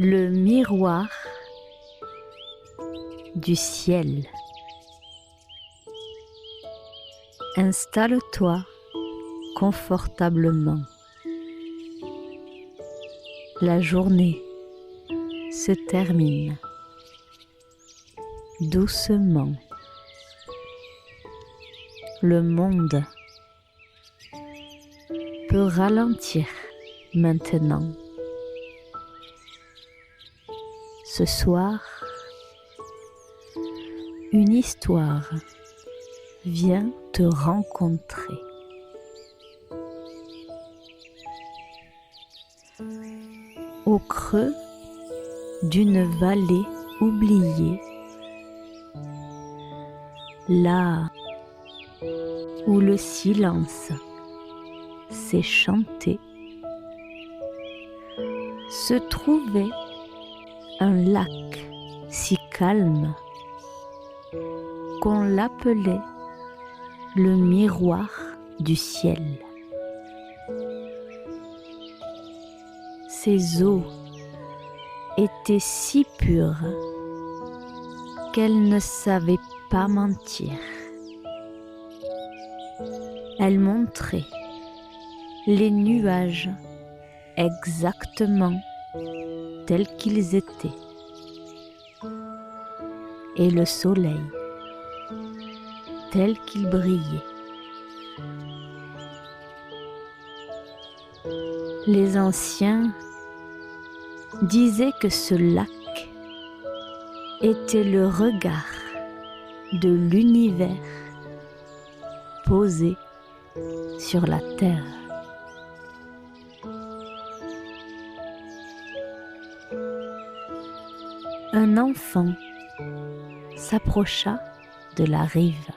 Le miroir du ciel. Installe-toi confortablement. La journée se termine doucement. Le monde peut ralentir maintenant. Ce soir, une histoire vient te rencontrer. Au creux d'une vallée oubliée, là où le silence s'est chanté, se trouvait un lac si calme qu'on l'appelait le miroir du ciel. Ses eaux étaient si pures qu'elle ne savait pas mentir. Elle montrait les nuages exactement tels qu'ils étaient et le soleil tel qu'il brillait. Les anciens disaient que ce lac était le regard de l'univers posé sur la terre. Un enfant s'approcha de la rive.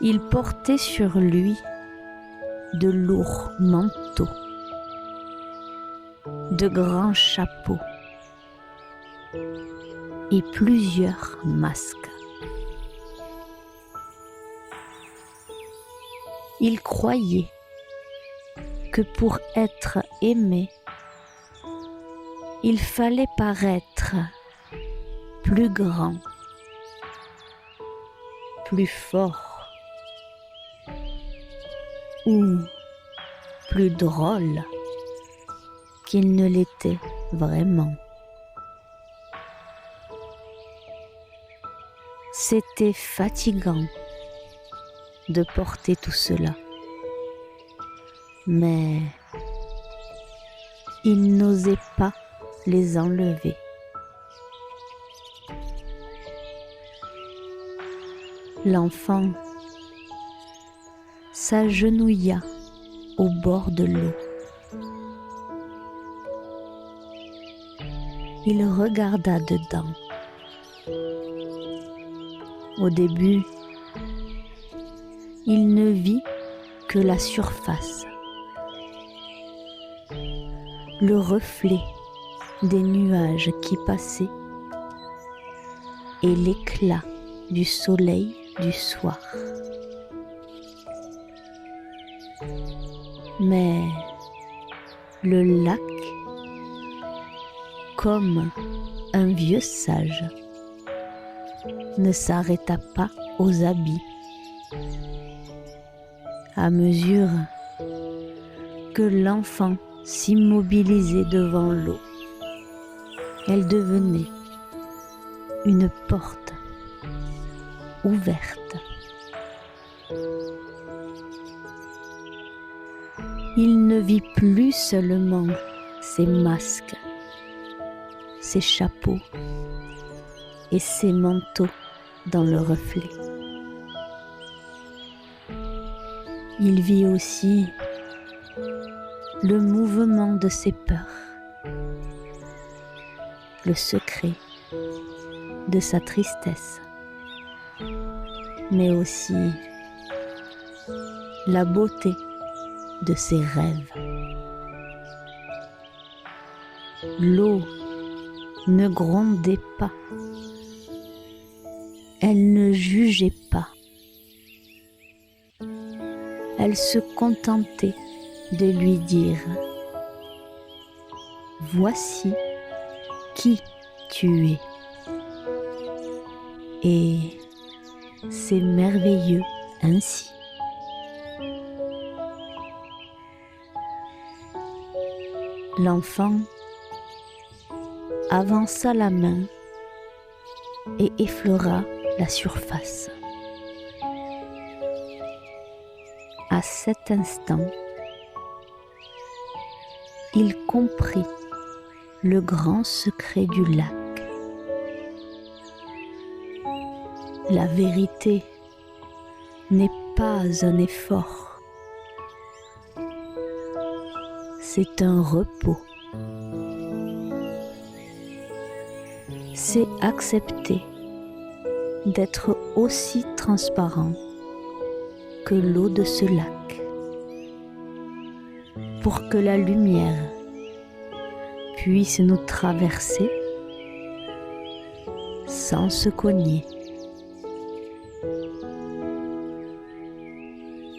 Il portait sur lui de lourds manteaux, de grands chapeaux et plusieurs masques. Il croyait que pour être aimé, il fallait paraître plus grand, plus fort ou plus drôle qu'il ne l'était vraiment. C'était fatigant de porter tout cela, mais il n'osait pas les enlever. L'enfant s'agenouilla au bord de l'eau. Il regarda dedans. Au début, il ne vit que la surface, le reflet des nuages qui passaient et l'éclat du soleil du soir. Mais le lac, comme un vieux sage, ne s'arrêta pas aux habits. À mesure que l'enfant s'immobilisait devant l'eau, elle devenait une porte ouverte. Il ne vit plus seulement ses masques, ses chapeaux et ses manteaux dans le reflet. Il vit aussi le mouvement de ses peurs, le secret de sa tristesse, mais aussi la beauté de ses rêves. L'eau ne grondait pas, elle ne jugeait pas, elle se contentait de lui dire voici qui tu es. Et c'est merveilleux ainsi. L'enfant avança la main et effleura la surface. À cet instant, il comprit le grand secret du lac. La vérité n'est pas un effort, c'est un repos. C'est accepter d'être aussi transparent que l'eau de ce lac, pour que la lumière puisse nous traverser sans se cogner.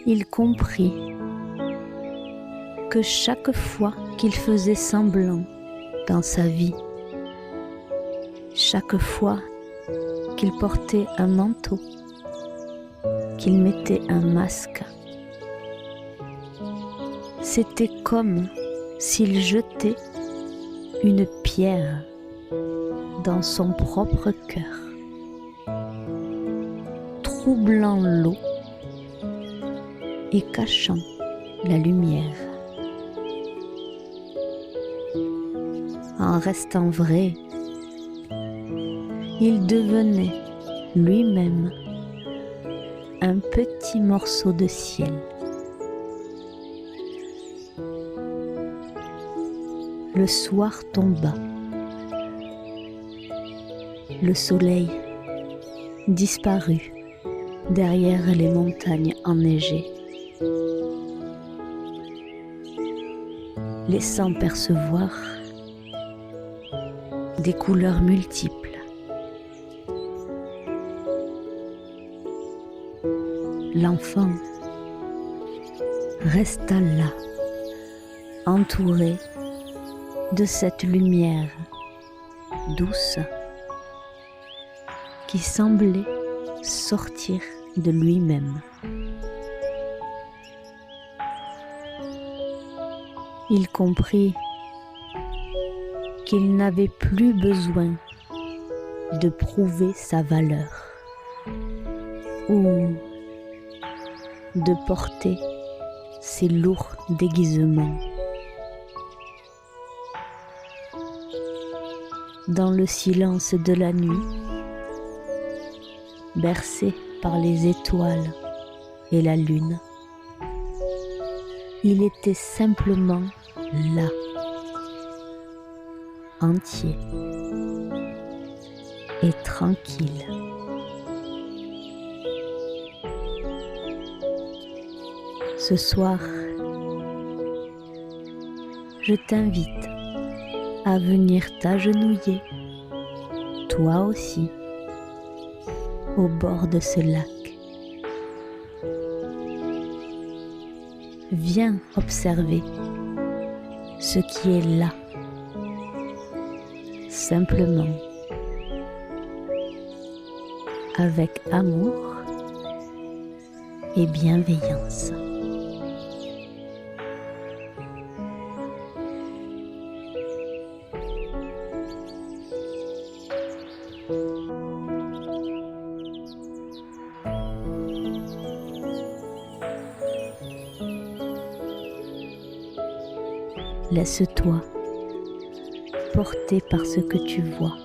Il comprit que chaque fois qu'il faisait semblant dans sa vie, chaque fois qu'il portait un manteau, qu'il mettait un masque, c'était comme s'il jetait une pierre dans son propre cœur, troublant l'eau et cachant la lumière. En restant vrai, il devenait lui-même un petit morceau de ciel. Le soir tomba. Le soleil disparut derrière les montagnes enneigées, laissant percevoir des couleurs multiples. L'enfant resta là, entouré de cette lumière douce qui semblait sortir de lui-même. Il comprit qu'il n'avait plus besoin de prouver sa valeur ou de porter ses lourds déguisements. Dans le silence de la nuit, bercé par les étoiles et la lune, il était simplement là, entier et tranquille. Ce soir, je t'invite à venir t'agenouiller, toi aussi, au bord de ce lac. Viens observer ce qui est là, simplement, avec amour et bienveillance. Laisse-toi porter par ce que tu vois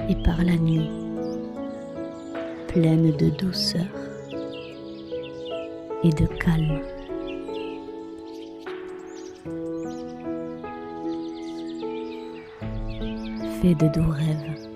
et par la nuit, pleine de douceur et de calme. Fais de doux rêves.